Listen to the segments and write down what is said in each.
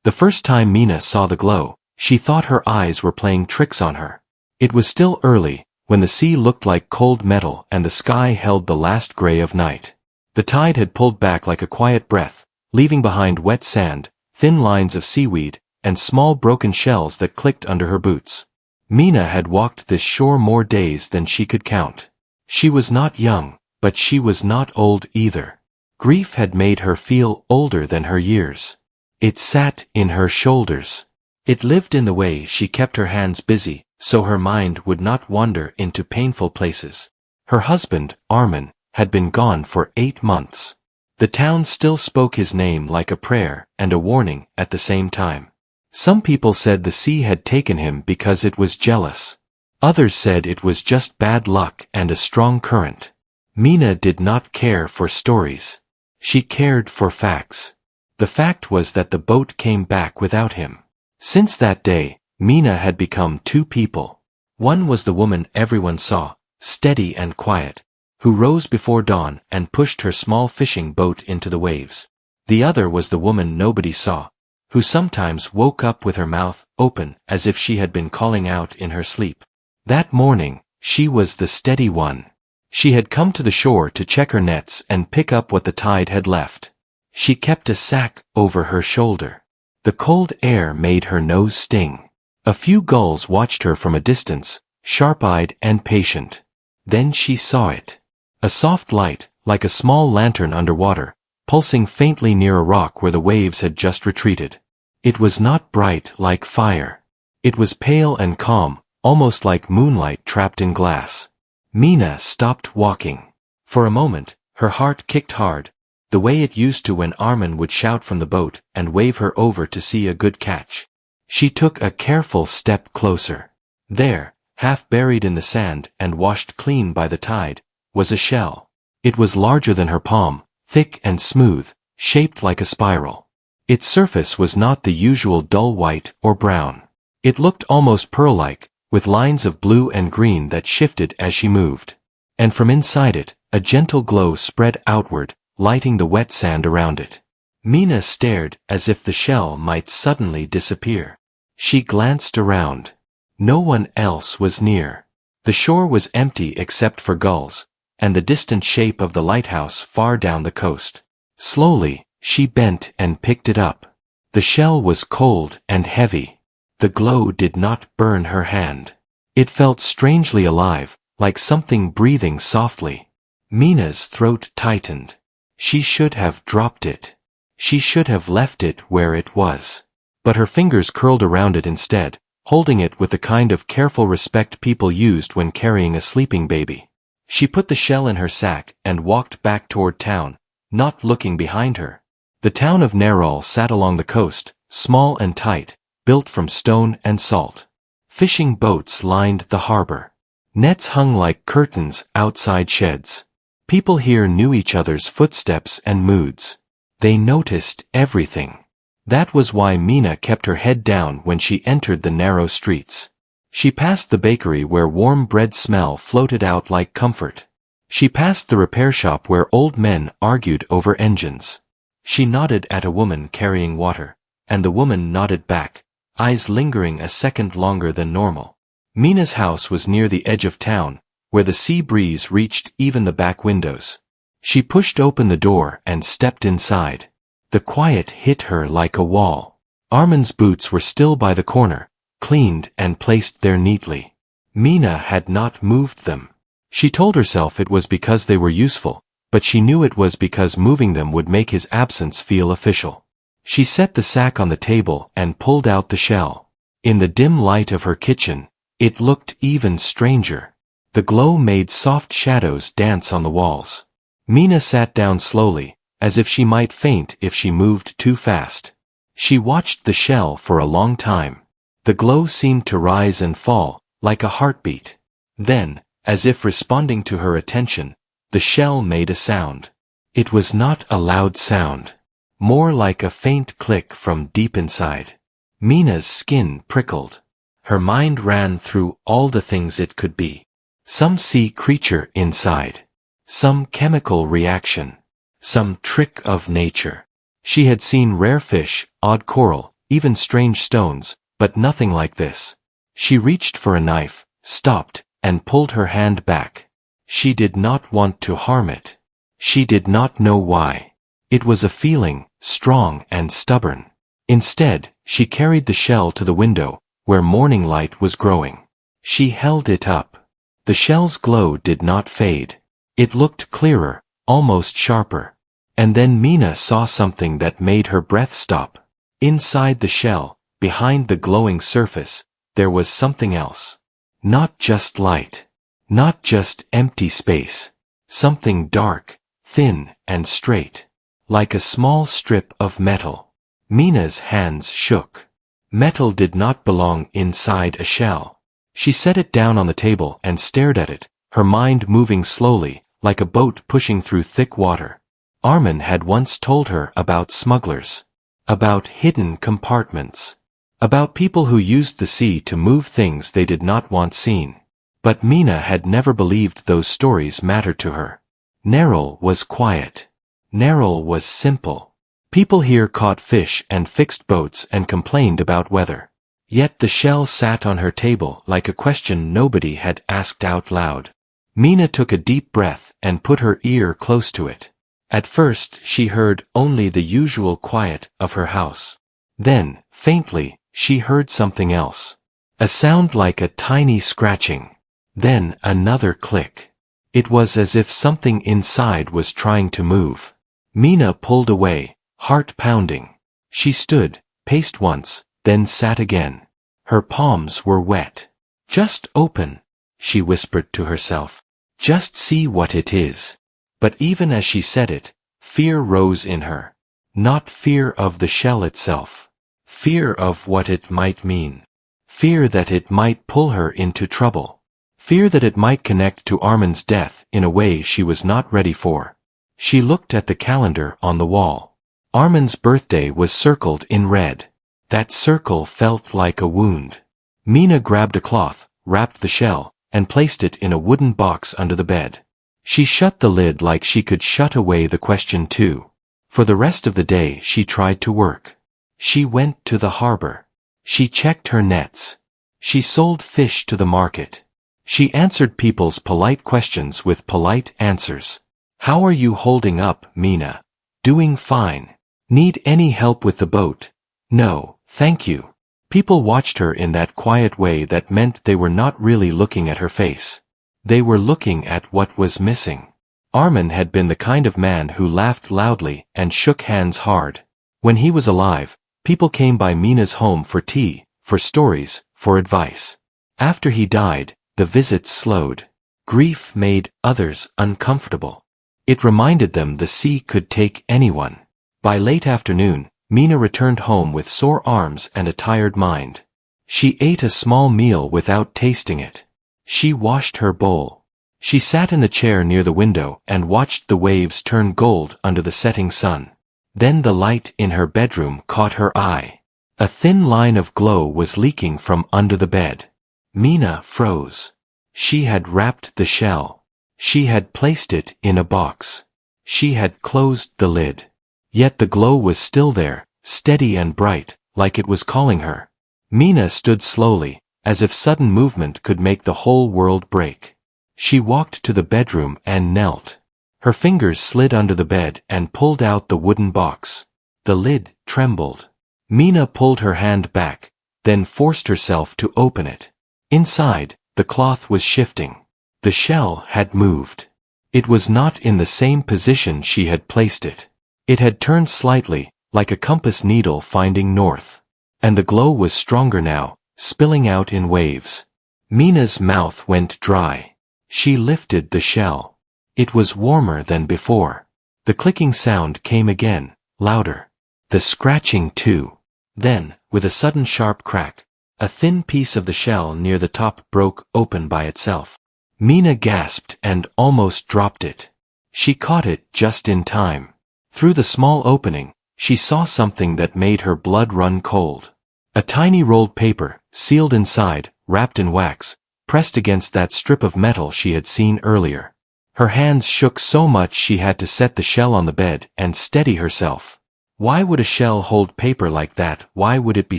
The first time Mina saw the glow, she thought her eyes were playing tricks on her. It was still early, when the sea looked like cold metal and the sky held the last gray of night. The tide had pulled back like a quiet breath, leaving behind wet sand, thin lines of seaweed, and small broken shells that clicked under her boots. Mina had walked this shore more days than she could count. She was not young, but she was not old either. Grief had made her feel older than her years. It sat in her shoulders. It lived in the way she kept her hands busy, so her mind would not wander into painful places. Her husband, Armin, had been gone for 8 months. The town still spoke his name like a prayer and a warning at the same time. Some people said the sea had taken him because it was jealous. Others said it was just bad luck and a strong current. Mina did not care for stories. She cared for facts. The fact was that the boat came back without him. Since that day, Mina had become 2 people. One was the woman everyone saw, steady and quiet, who rose before dawn and pushed her small fishing boat into the waves. The other was the woman nobody saw, who sometimes woke up with her mouth open as if she had been calling out in her sleep. That morning, she was the steady one. She had come to the shore to check her nets and pick up what the tide had left. She kept a sack over her shoulder. The cold air made her nose sting. A few gulls watched her from a distance, sharp-eyed and patient. Then she saw it. A soft light, like a small lantern underwater, pulsing faintly near a rock where the waves had just retreated. It was not bright like fire. It was pale and calm, almost like moonlight trapped in glass. Mina stopped walking. For a moment, her heart kicked hard, the way it used to when Armin would shout from the boat and wave her over to see a good catch. She took a careful step closer. There, half buried in the sand and washed clean by the tide, was a shell. It was larger than her palm, thick and smooth, shaped like a spiral. Its surface was not the usual dull white or brown. It looked almost pearl-like, with lines of blue and green that shifted as she moved. And from inside it, a gentle glow spread outward, lighting the wet sand around it. Mina stared as if the shell might suddenly disappear. She glanced around. No one else was near. The shore was empty except for gulls, and the distant shape of the lighthouse far down the coast. Slowly, she bent and picked it up. The shell was cold and heavy. The glow did not burn her hand. It felt strangely alive, like something breathing softly. Mina's throat tightened. She should have dropped it. She should have left it where it was. But her fingers curled around it instead, holding it with the kind of careful respect people used when carrying a sleeping baby. She put the shell in her sack and walked back toward town, not looking behind her. The town of Nerol sat along the coast, small and tight, built from stone and salt. Fishing boats lined the harbor. Nets hung like curtains outside sheds. People here knew each other's footsteps and moods. They noticed everything. That was why Mina kept her head down when she entered the narrow streets. She passed the bakery where warm bread smell floated out like comfort. She passed the repair shop where old men argued over engines. She nodded at a woman carrying water, and the woman nodded back, eyes lingering a second longer than normal. Mina's house was near the edge of town, where the sea breeze reached even the back windows. She pushed open the door and stepped inside. The quiet hit her like a wall. Armin's boots were still by the corner, cleaned and placed there neatly. Mina had not moved them. She told herself it was because they were useful, but she knew it was because moving them would make his absence feel official. She set the sack on the table and pulled out the shell. In the dim light of her kitchen, it looked even stranger. The glow made soft shadows dance on the walls. Mina sat down slowly, as if she might faint if she moved too fast. She watched the shell for a long time. The glow seemed to rise and fall, like a heartbeat. Then, as if responding to her attention, the shell made a sound. It was not a loud sound. More like a faint click from deep inside. Mina's skin prickled. Her mind ran through all the things it could be. Some sea creature inside. Some chemical reaction. Some trick of nature. She had seen rare fish, odd coral, even strange stones, but nothing like this. She reached for a knife, stopped, and pulled her hand back. She did not want to harm it. She did not know why. It was a feeling, strong and stubborn. Instead, she carried the shell to the window, where morning light was growing. She held it up. The shell's glow did not fade. It looked clearer, almost sharper. And then Mina saw something that made her breath stop. Inside the shell, behind the glowing surface, there was something else. Not just light. Not just empty space. Something dark, thin, and straight. Like a small strip of metal. Mina's hands shook. Metal did not belong inside a shell. She set it down on the table and stared at it, her mind moving slowly, like a boat pushing through thick water. Armin had once told her about smugglers. About hidden compartments. About people who used the sea to move things they did not want seen. But Mina had never believed those stories mattered to her. Nerul was quiet. Nerul was simple. People here caught fish and fixed boats and complained about weather. Yet the shell sat on her table like a question nobody had asked out loud. Mina took a deep breath and put her ear close to it. At first she heard only the usual quiet of her house. Then, faintly, she heard something else. A sound like a tiny scratching. Then another click. It was as if something inside was trying to move. Mina pulled away, heart pounding. She stood, paced once, then sat again. Her palms were wet. Just open, she whispered to herself. Just see what it is. But even as she said it, fear rose in her. Not fear of the shell itself. Fear of what it might mean. Fear that it might pull her into trouble. Fear that it might connect to Armin's death in a way she was not ready for. She looked at the calendar on the wall. Armin's birthday was circled in red. That circle felt like a wound. Mina grabbed a cloth, wrapped the shell, and placed it in a wooden box under the bed. She shut the lid like she could shut away the question too. For the rest of the day she tried to work. She went to the harbor. She checked her nets. She sold fish to the market. She answered people's polite questions with polite answers. How are you holding up, Mina? Doing fine. Need any help with the boat? No, thank you. People watched her in that quiet way that meant they were not really looking at her face. They were looking at what was missing. Armin had been the kind of man who laughed loudly and shook hands hard. When he was alive, people came by Mina's home for tea, for stories, for advice. After he died, the visits slowed. Grief made others uncomfortable. It reminded them the sea could take anyone. By late afternoon, Mina returned home with sore arms and a tired mind. She ate a small meal without tasting it. She washed her bowl. She sat in the chair near the window and watched the waves turn gold under the setting sun. Then the light in her bedroom caught her eye. A thin line of glow was leaking from under the bed. Mina froze. She had wrapped the shell. She had placed it in a box. She had closed the lid. Yet the glow was still there, steady and bright, like it was calling her. Mina stood slowly, as if sudden movement could make the whole world break. She walked to the bedroom and knelt. Her fingers slid under the bed and pulled out the wooden box. The lid trembled. Mina pulled her hand back, then forced herself to open it. Inside, the cloth was shifting. The shell had moved. It was not in the same position she had placed it. It had turned slightly, like a compass needle finding north. And the glow was stronger now, spilling out in waves. Mina's mouth went dry. She lifted the shell. It was warmer than before. The clicking sound came again, louder. The scratching too. Then, with a sudden sharp crack, a thin piece of the shell near the top broke open by itself. Mina gasped and almost dropped it. She caught it just in time. Through the small opening, she saw something that made her blood run cold. A tiny rolled paper, sealed inside, wrapped in wax, pressed against that strip of metal she had seen earlier. Her hands shook so much she had to set the shell on the bed and steady herself. Why would a shell hold paper like that? Why would it be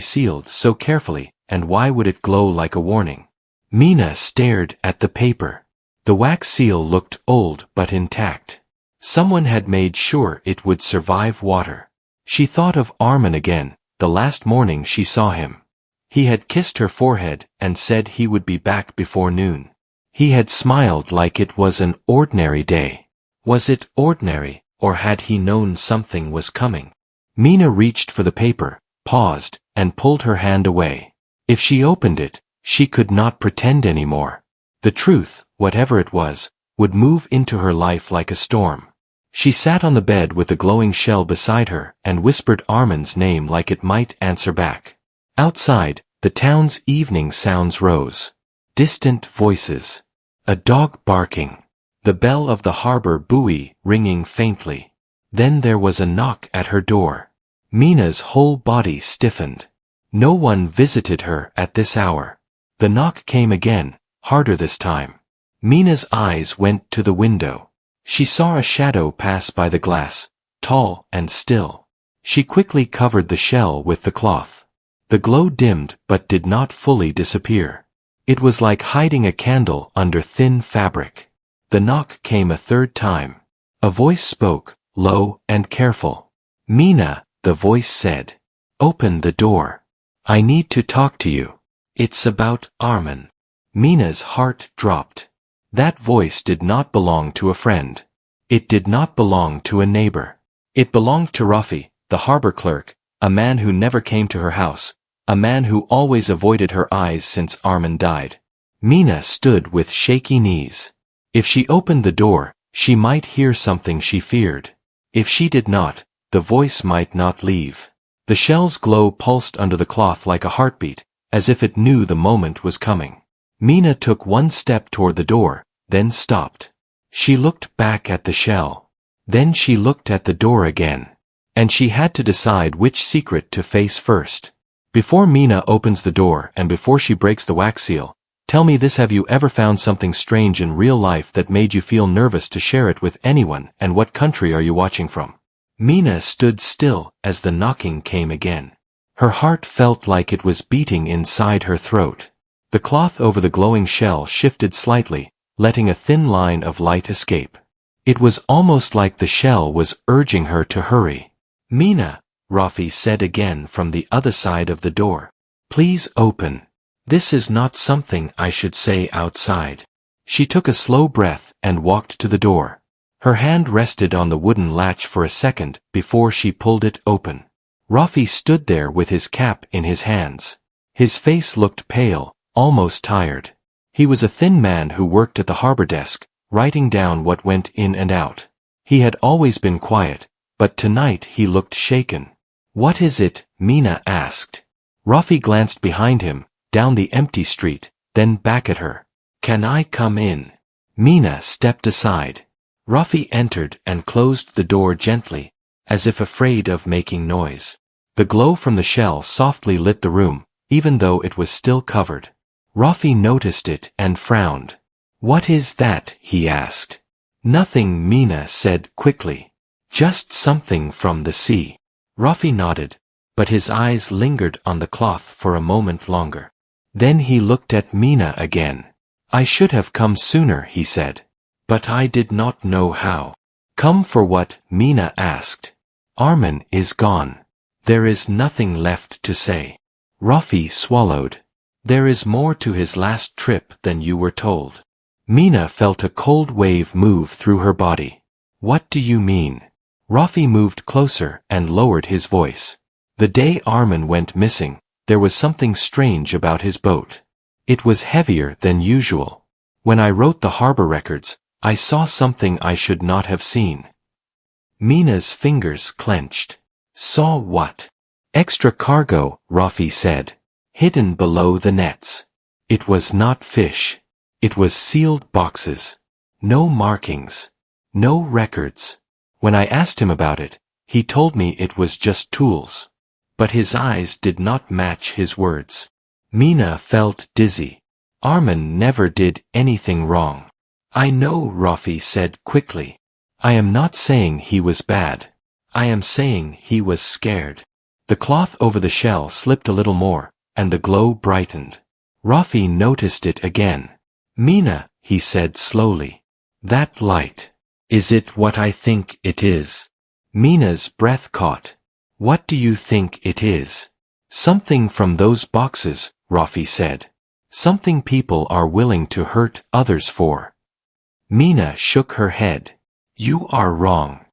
sealed so carefully, and why would it glow like a warning? Mina stared at the paper. The wax seal looked old but intact. Someone had made sure it would survive water. She thought of Armin again, the last morning she saw him. He had kissed her forehead and said he would be back before noon. He had smiled like it was an ordinary day. Was it ordinary, or had he known something was coming? Mina reached for the paper, paused, and pulled her hand away. If she opened it, she could not pretend anymore. The truth, whatever it was, would move into her life like a storm. She sat on the bed with the glowing shell beside her and whispered Armin's name like it might answer back. Outside, the town's evening sounds rose. Distant voices. A dog barking. The bell of the harbor buoy ringing faintly. Then there was a knock at her door. Mina's whole body stiffened. No one visited her at this hour. The knock came again, harder this time. Mina's eyes went to the window. She saw a shadow pass by the glass, tall and still. She quickly covered the shell with the cloth. The glow dimmed but did not fully disappear. It was like hiding a candle under thin fabric. The knock came a third time. A voice spoke, low and careful. "Mina," the voice said. "Open the door. I need to talk to you. It's about Armin." Mina's heart dropped. That voice did not belong to a friend. It did not belong to a neighbor. It belonged to Rafi, the harbor clerk, a man who never came to her house, a man who always avoided her eyes since Armin died. Mina stood with shaky knees. If she opened the door, she might hear something she feared. If she did not, the voice might not leave. The shell's glow pulsed under the cloth like a heartbeat, as if it knew the moment was coming. Mina took one step toward the door, then stopped. She looked back at the shell. Then she looked at the door again. And she had to decide which secret to face first. Before Mina opens the door and before she breaks the wax seal, tell me this: have you ever found something strange in real life that made you feel nervous to share it with anyone, and what country are you watching from? Mina stood still as the knocking came again. Her heart felt like it was beating inside her throat. The cloth over the glowing shell shifted slightly, letting a thin line of light escape. It was almost like the shell was urging her to hurry. "Mina," Rafi said again from the other side of the door. "Please open. This is not something I should say outside." She took a slow breath and walked to the door. Her hand rested on the wooden latch for a second before she pulled it open. Rafi stood there with his cap in his hands. His face looked pale, almost tired. He was a thin man who worked at the harbor desk, writing down what went in and out. He had always been quiet, but tonight he looked shaken. "What is it?" Mina asked. Rafi glanced behind him, down the empty street, then back at her. "Can I come in?" Mina stepped aside. Rafi entered and closed the door gently, as if afraid of making noise. The glow from the shell softly lit the room, even though it was still covered. Rafi noticed it and frowned. "What is that?" he asked. "Nothing," Mina said quickly. "Just something from the sea." Rafi nodded, but his eyes lingered on the cloth for a moment longer. Then he looked at Mina again. "I should have come sooner," he said. "But I did not know how." "Come for what?" Mina asked. "Armin is gone. There is nothing left to say." Rafi swallowed. "There is more to his last trip than you were told." Mina felt a cold wave move through her body. "What do you mean?" Rafi moved closer and lowered his voice. "The day Armin went missing, there was something strange about his boat. It was heavier than usual. When I wrote the harbor records, I saw something I should not have seen." Mina's fingers clenched. "Saw what?" "Extra cargo," Rafi said. "Hidden below the nets. It was not fish. It was sealed boxes. No markings. No records. When I asked him about it, he told me it was just tools." But his eyes did not match his words. Mina felt dizzy. Armin never did anything wrong. "I know," Rafi said quickly. "I am not saying he was bad. I am saying he was scared. The cloth over the shell slipped a little more, and the glow brightened. Rafi noticed it again. Mina, he said slowly. That light. Is it what I think it is? Mina's breath caught. What do you think it is? Something from those boxes, Rafi said. Something people are willing to hurt others for. Mina shook her head. You are wrong.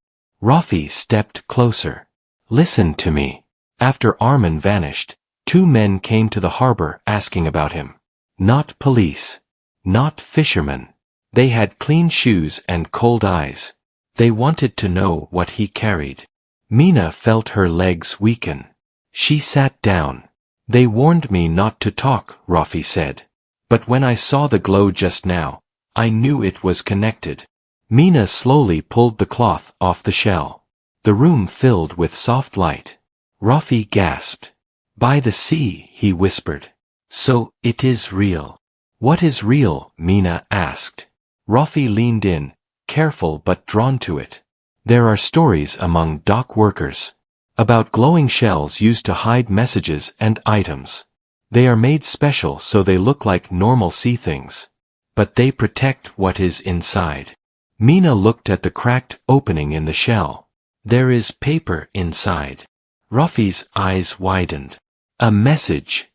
Rafi stepped closer. Listen to me. After Armin vanished, 2 men came to the harbor asking about him. Not police. Not fishermen. They had clean shoes and cold eyes. They wanted to know what he carried. Mina felt her legs weaken. She sat down. They warned me not to talk, Rafi said. But when I saw the glow just now, I knew it was connected. Mina slowly pulled the cloth off the shell. The room filled with soft light. Rafi gasped. By the sea, he whispered. So, it is real. What is real? Mina asked. Rafi leaned in, careful but drawn to it. There are stories among dock workers about glowing shells used to hide messages and items. They are made special so they look like normal sea things. But they protect what is inside. Mina looked at the cracked opening in the shell. There is paper inside. Rafi's eyes widened. A message.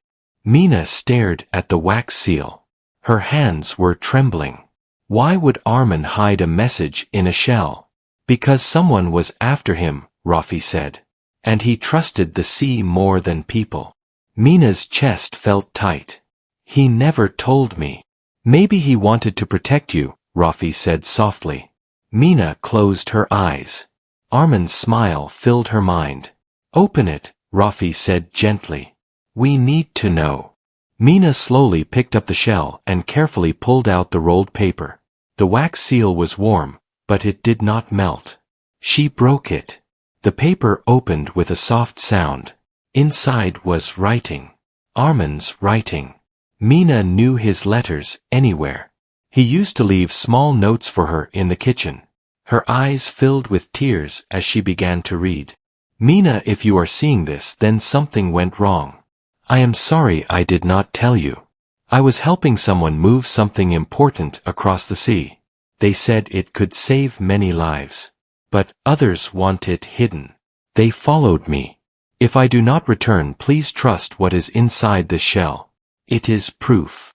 Mina stared at the wax seal. Her hands were trembling. Why would Armin hide a message in a shell? Because someone was after him, Rafi said. And he trusted the sea more than people. Mina's chest felt tight. He never told me. Maybe he wanted to protect you, Rafi said softly. Mina closed her eyes. Armin's smile filled her mind. Open it, Rafi said gently. We need to know. Mina slowly picked up the shell and carefully pulled out the rolled paper. The wax seal was warm, but it did not melt. She broke it. The paper opened with a soft sound. Inside was writing. Armin's writing. Mina knew his letters anywhere. He used to leave small notes for her in the kitchen. Her eyes filled with tears as she began to read. Mina, if you are seeing this, then something went wrong. I am sorry I did not tell you. I was helping someone move something important across the sea. They said it could save many lives. But others want it hidden. They followed me. If I do not return, please trust what is inside this shell. It is proof.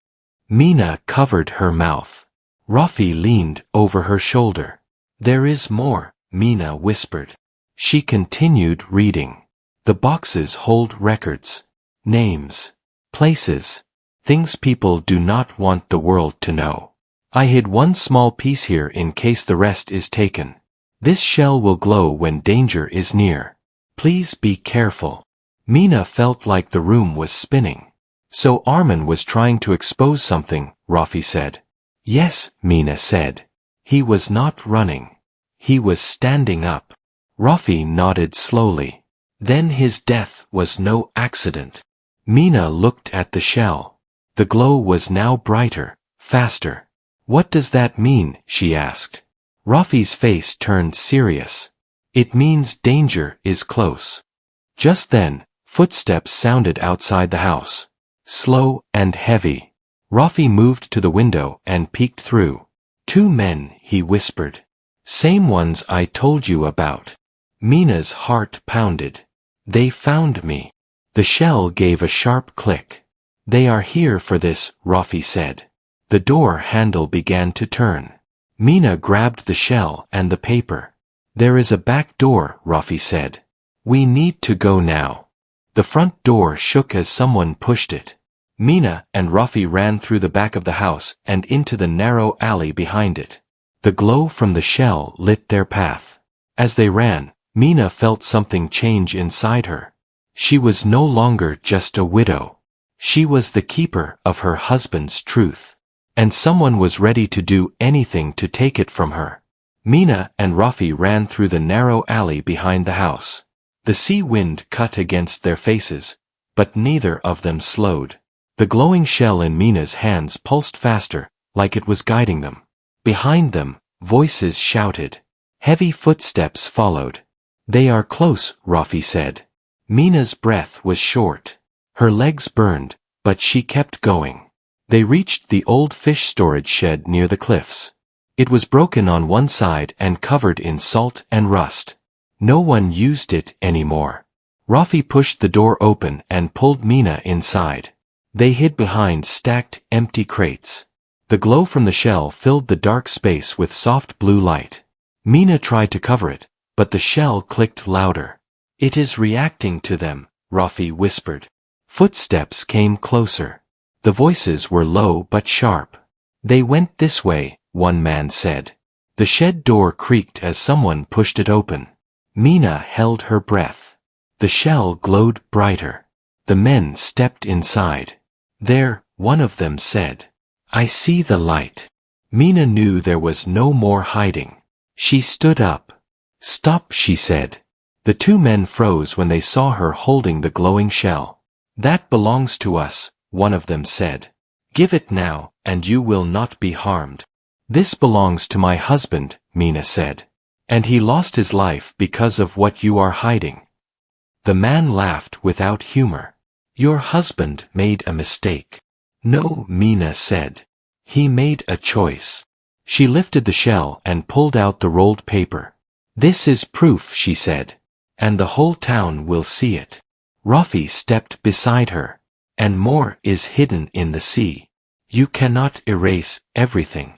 Mina covered her mouth. Rafi leaned over her shoulder. There is more, Mina whispered. She continued reading. The boxes hold records. Names. Places. Things people do not want the world to know. I hid one small piece here in case the rest is taken. This shell will glow when danger is near. Please be careful. Mina felt like the room was spinning. So Armin was trying to expose something, Rafi said. Yes, Mina said. He was not running. He was standing up. Rafi nodded slowly. Then his death was no accident. Mina looked at the shell. The glow was now brighter, faster. What does that mean? She asked. Rafi's face turned serious. It means danger is close. Just then, footsteps sounded outside the house. Slow and heavy. Rafi moved to the window and peeked through. 2 men, he whispered. Same ones I told you about. Mina's heart pounded. They found me. The shell gave a sharp click. They are here for this, Rafi said. The door handle began to turn. Mina grabbed the shell and the paper. There is a back door, Rafi said. We need to go now. The front door shook as someone pushed it. Mina and Rafi ran through the back of the house and into the narrow alley behind it. The glow from the shell lit their path. As they ran, Mina felt something change inside her. She was no longer just a widow. She was the keeper of her husband's truth. And someone was ready to do anything to take it from her. Mina and Rafi ran through the narrow alley behind the house. The sea wind cut against their faces, but neither of them slowed. The glowing shell in Mina's hands pulsed faster, like it was guiding them. Behind them, voices shouted. Heavy footsteps followed. They are close, Rafi said. Mina's breath was short. Her legs burned, but she kept going. They reached the old fish storage shed near the cliffs. It was broken on one side and covered in salt and rust. No one used it anymore. Rafi pushed the door open and pulled Mina inside. They hid behind stacked, empty crates. The glow from the shell filled the dark space with soft blue light. Mina tried to cover it, but the shell clicked louder. It is reacting to them, Rafi whispered. Footsteps came closer. The voices were low but sharp. They went this way, one man said. The shed door creaked as someone pushed it open. Mina held her breath. The shell glowed brighter. The men stepped inside. There, one of them said, I see the light. Mina knew there was no more hiding. She stood up. Stop, she said. The two men froze when they saw her holding the glowing shell. That belongs to us, one of them said. Give it now, and you will not be harmed. This belongs to my husband, Mina said. And he lost his life because of what you are hiding. The man laughed without humor. Your husband made a mistake. No, Mina said. He made a choice. She lifted the shell and pulled out the rolled paper. This is proof, she said. And the whole town will see it. Rafi stepped beside her. And more is hidden in the sea. You cannot erase everything.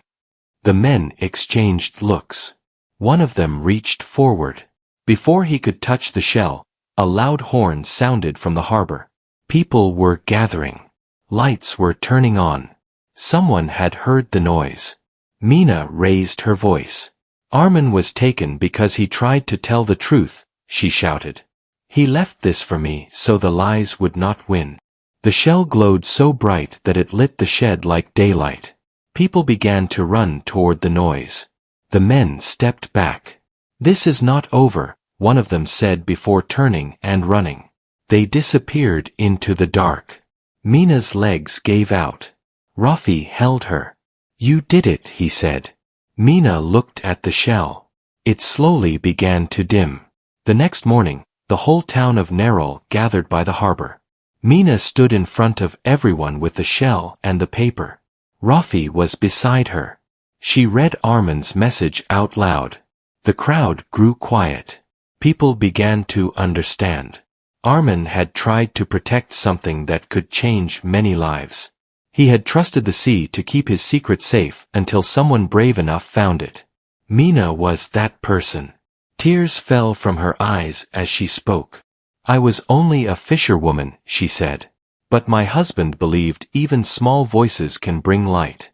The men exchanged looks. One of them reached forward. Before he could touch the shell, a loud horn sounded from the harbor. People were gathering. Lights were turning on. Someone had heard the noise. Mina raised her voice. Armin was taken because he tried to tell the truth, she shouted. He left this for me so the lies would not win. The shell glowed so bright that it lit the shed like daylight. People began to run toward the noise. The men stepped back. This is not over, one of them said before turning and running. They disappeared into the dark. Mina's legs gave out. Rafi held her. You did it, he said. Mina looked at the shell. It slowly began to dim. The next morning, the whole town of Nerol gathered by the harbor. Mina stood in front of everyone with the shell and the paper. Rafi was beside her. She read Armin's message out loud. The crowd grew quiet. People began to understand. Armin had tried to protect something that could change many lives. He had trusted the sea to keep his secret safe until someone brave enough found it. Mina was that person. Tears fell from her eyes as she spoke. I was only a fisherwoman, she said. But my husband believed even small voices can bring light.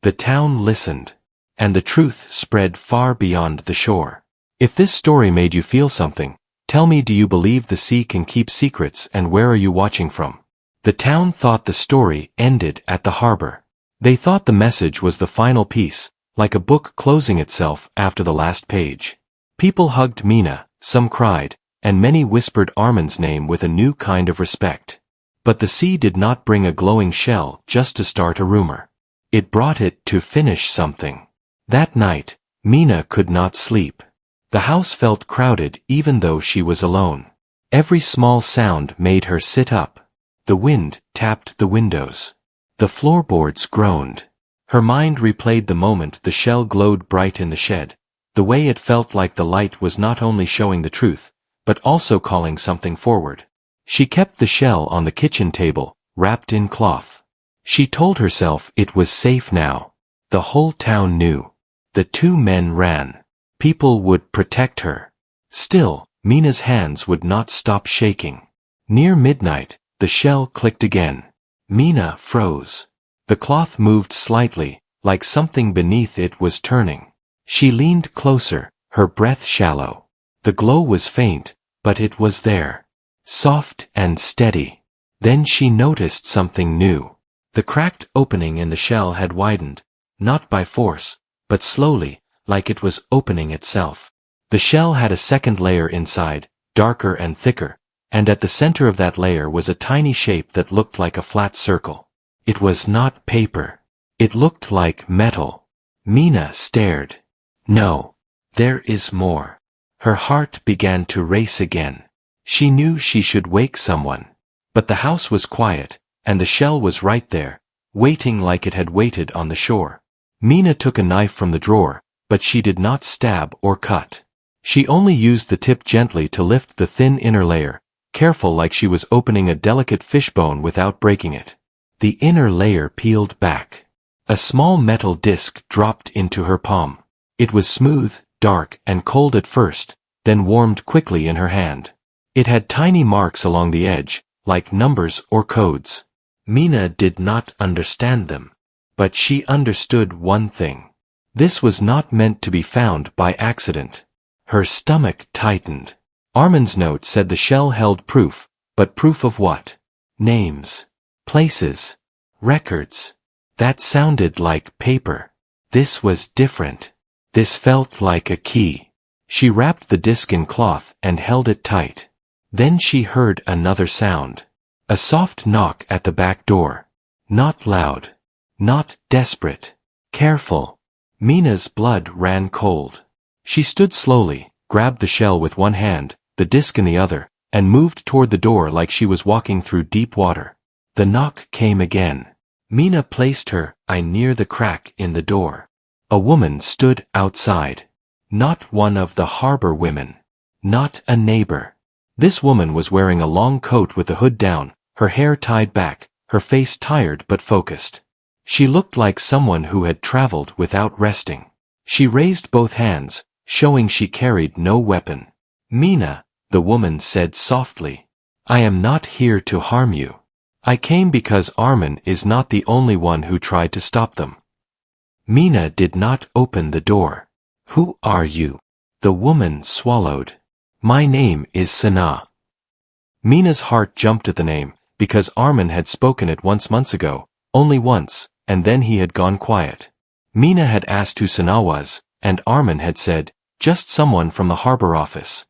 The town listened. And the truth spread far beyond the shore. If this story made you feel something, tell me, do you believe the sea can keep secrets, and where are you watching from? The town thought the story ended at the harbor. They thought the message was the final piece, like a book closing itself after the last page. People hugged Mina, some cried, and many whispered Armin's name with a new kind of respect. But the sea did not bring a glowing shell just to start a rumor. It brought it to finish something. That night, Mina could not sleep. The house felt crowded even though she was alone. Every small sound made her sit up. The wind tapped the windows. The floorboards groaned. Her mind replayed the moment the shell glowed bright in the shed, the way it felt like the light was not only showing the truth, but also calling something forward. She kept the shell on the kitchen table, wrapped in cloth. She told herself it was safe now. The whole town knew. The two men ran. People would protect her. Still, Mina's hands would not stop shaking. Near midnight, the shell clicked again. Mina froze. The cloth moved slightly, like something beneath it was turning. She leaned closer, her breath shallow. The glow was faint, but it was there. Soft and steady. Then she noticed something new. The cracked opening in the shell had widened, not by force, but slowly, like it was opening itself. The shell had a second layer inside, darker and thicker, and at the center of that layer was a tiny shape that looked like a flat circle. It was not paper. It looked like metal. Mina stared. No. There is more. Her heart began to race again. She knew she should wake someone. But the house was quiet, and the shell was right there, waiting like it had waited on the shore. Mina took a knife from the drawer, but she did not stab or cut. She only used the tip gently to lift the thin inner layer, careful like she was opening a delicate fishbone without breaking it. The inner layer peeled back. A small metal disc dropped into her palm. It was smooth, dark, and cold at first, then warmed quickly in her hand. It had tiny marks along the edge, like numbers or codes. Mina did not understand them. But she understood one thing. This was not meant to be found by accident. Her stomach tightened. Armin's note said the shell held proof, but proof of what? Names. Places. Records. That sounded like paper. This was different. This felt like a key. She wrapped the disc in cloth and held it tight. Then she heard another sound. A soft knock at the back door. Not loud. Not desperate. Careful. Mina's blood ran cold. She stood slowly, grabbed the shell with one hand, the disc in the other, and moved toward the door like she was walking through deep water. The knock came again. Mina placed her eye near the crack in the door. A woman stood outside. Not one of the harbor women. Not a neighbor. This woman was wearing a long coat with the hood down, her hair tied back, her face tired but focused. She looked like someone who had traveled without resting. She raised both hands, showing she carried no weapon. Mina, the woman said softly, I am not here to harm you. I came because Armin is not the only one who tried to stop them. Mina did not open the door. Who are you? The woman swallowed. My name is Sana. Mina's heart jumped at the name, because Armin had spoken it once months ago, only once, and then he had gone quiet. Mina had asked who Sana was, and Armin had said, just someone from the harbor office.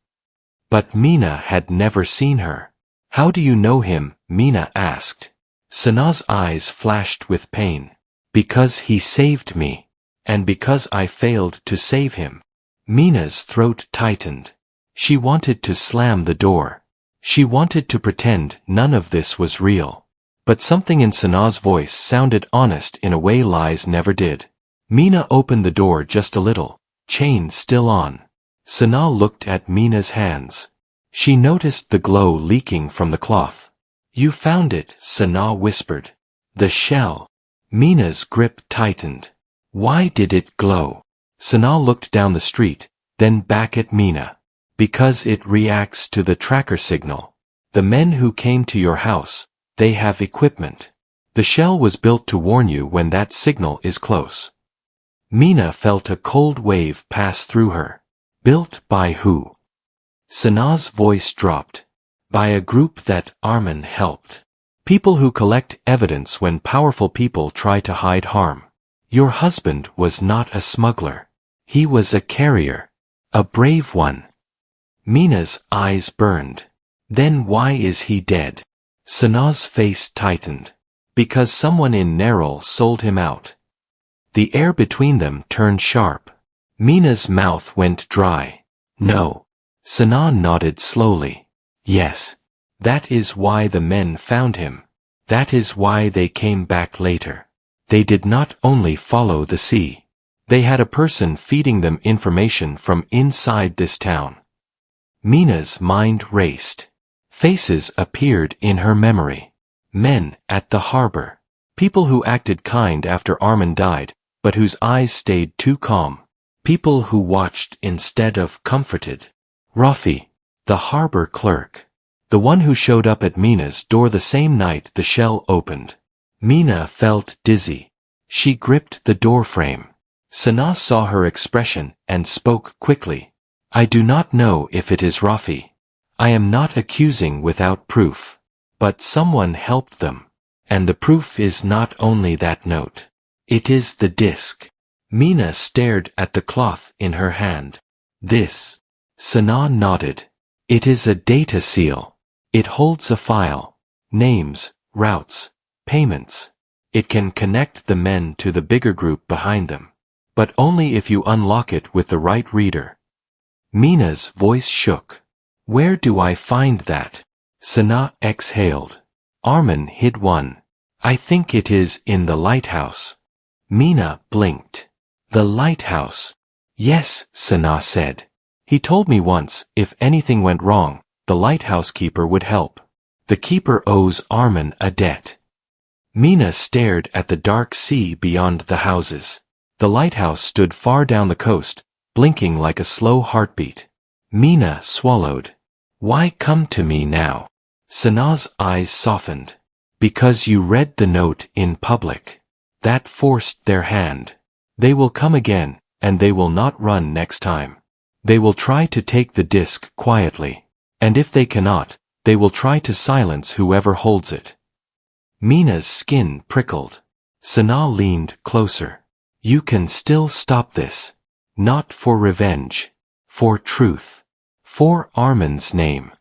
But Mina had never seen her. How do you know him? Mina asked. Sana's eyes flashed with pain. Because he saved me. And because I failed to save him. Mina's throat tightened. She wanted to slam the door. She wanted to pretend none of this was real. But something in Sana's voice sounded honest in a way lies never did. Mina opened the door just a little, chain still on. Sana looked at Mina's hands. She noticed the glow leaking from the cloth. You found it, Sana whispered. The shell. Mina's grip tightened. Why did it glow? Sana looked down the street, then back at Mina. Because it reacts to the tracker signal. The men who came to your house, they have equipment. The shell was built to warn you when that signal is close. Mina felt a cold wave pass through her. Built by who? Sana's voice dropped. By a group that Armin helped. People who collect evidence when powerful people try to hide harm. Your husband was not a smuggler. He was a carrier. A brave one. Mina's eyes burned. Then why is he dead? Sana's face tightened. Because someone in Nerul sold him out. The air between them turned sharp. Mina's mouth went dry. No. Sana nodded slowly. Yes. That is why the men found him. That is why they came back later. They did not only follow the sea. They had a person feeding them information from inside this town. Mina's mind raced. Faces appeared in her memory. Men at the harbor. People who acted kind after Armin died, but whose eyes stayed too calm. People who watched instead of comforted. Rafi, the harbor clerk. The one who showed up at Mina's door the same night the shell opened. Mina felt dizzy. She gripped the doorframe. Sana saw her expression and spoke quickly. I do not know if it is Rafi. I am not accusing without proof. But someone helped them. And the proof is not only that note. It is the disc. Mina stared at the cloth in her hand. This. Sana nodded. It is a data seal. It holds a file. Names, routes, payments. It can connect the men to the bigger group behind them. But only if you unlock it with the right reader. Mina's voice shook. Where do I find that? Sana exhaled. Armin hid one. I think it is in the lighthouse. Mina blinked. The lighthouse. Yes, Sana said. He told me once, if anything went wrong, the lighthouse keeper would help. The keeper owes Armin a debt. Mina stared at the dark sea beyond the houses. The lighthouse stood far down the coast, blinking like a slow heartbeat. Mina swallowed. Why come to me now? Sana's eyes softened. Because you read the note in public. That forced their hand. They will come again, and they will not run next time. They will try to take the disc quietly. And if they cannot, they will try to silence whoever holds it. Mina's skin prickled. Sana leaned closer. You can still stop this. Not for revenge. For truth. For Armin's name.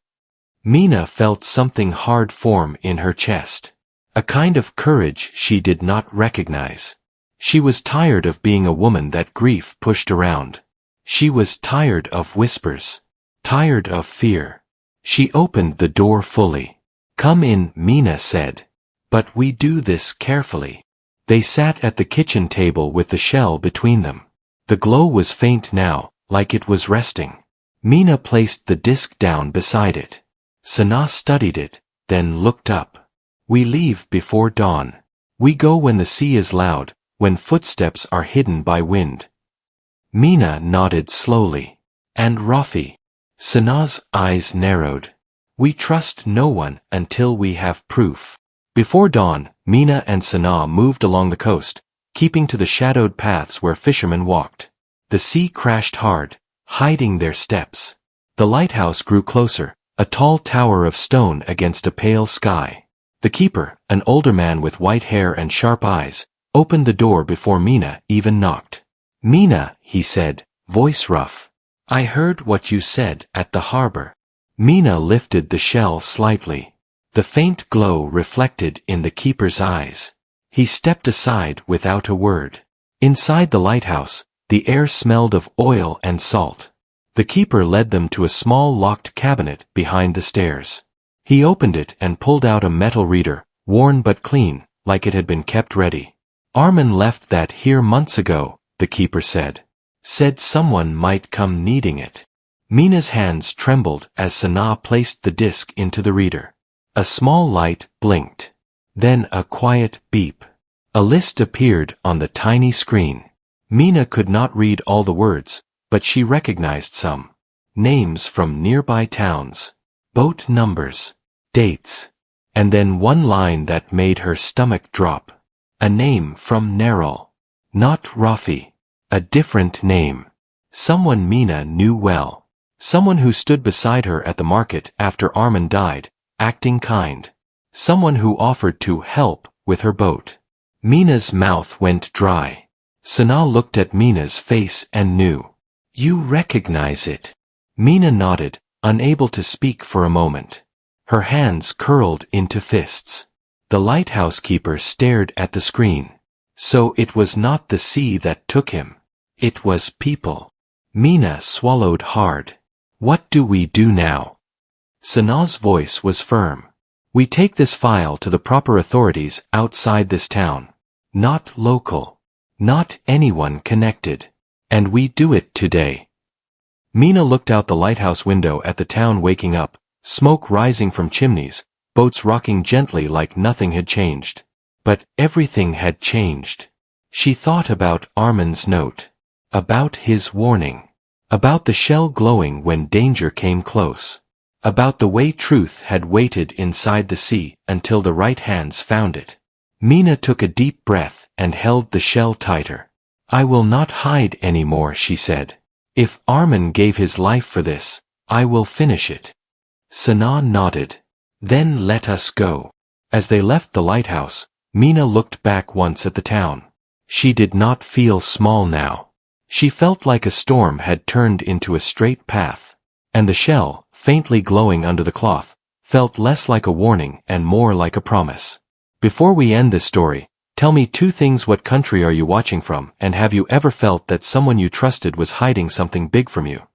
Mina felt something hard form in her chest. A kind of courage she did not recognize. She was tired of being a woman that grief pushed around. She was tired of whispers. Tired of fear. She opened the door fully. Come in, Mina said. But we do this carefully. They sat at the kitchen table with the shell between them. The glow was faint now, like it was resting. Mina placed the disc down beside it. Sana studied it, then looked up. We leave before dawn. We go when the sea is loud, when footsteps are hidden by wind. Mina nodded slowly. And Rafi? Sana's eyes narrowed. We trust no one until we have proof. Before dawn, Mina and Sana moved along the coast, keeping to the shadowed paths where fishermen walked. The sea crashed hard, hiding their steps. The lighthouse grew closer, a tall tower of stone against a pale sky. The keeper, an older man with white hair and sharp eyes, opened the door before Mina even knocked. Mina, he said, voice rough. I heard what you said at the harbor. Mina lifted the shell slightly. The faint glow reflected in the keeper's eyes. He stepped aside without a word. Inside the lighthouse, the air smelled of oil and salt. The keeper led them to a small locked cabinet behind the stairs. He opened it and pulled out a metal reader, worn but clean, like it had been kept ready. Armin left that here months ago, the keeper said. Said someone might come needing it. Mina's hands trembled as Sana placed the disc into the reader. A small light blinked. Then a quiet beep. A list appeared on the tiny screen. Mina could not read all the words, but she recognized some. Names from nearby towns. Boat numbers. Dates. And then one line that made her stomach drop. A name from Nerol. Not Rafi. A different name. Someone Mina knew well. Someone who stood beside her at the market after Armin died, acting kind. Someone who offered to help with her boat. Mina's mouth went dry. Sana looked at Mina's face and knew. You recognize it. Mina nodded, unable to speak for a moment. Her hands curled into fists. The lighthouse keeper stared at the screen. So it was not the sea that took him. It was people. Mina swallowed hard. What do we do now? Sana's voice was firm. We take this file to the proper authorities outside this town. Not local. Not anyone connected. And we do it today. Mina looked out the lighthouse window at the town waking up, smoke rising from chimneys, boats rocking gently like nothing had changed. But everything had changed. She thought about Armin's note. About his warning. About the shell glowing when danger came close. About the way truth had waited inside the sea until the right hands found it. Mina took a deep breath and held the shell tighter. I will not hide anymore, she said. If Armin gave his life for this, I will finish it. Sana nodded. Then let us go. As they left the lighthouse, Mina looked back once at the town. She did not feel small now. She felt like a storm had turned into a straight path. And the shell, faintly glowing under the cloth, felt less like a warning and more like a promise. Before we end this story, tell me 2 things. What country are you watching from, and have you ever felt that someone you trusted was hiding something big from you?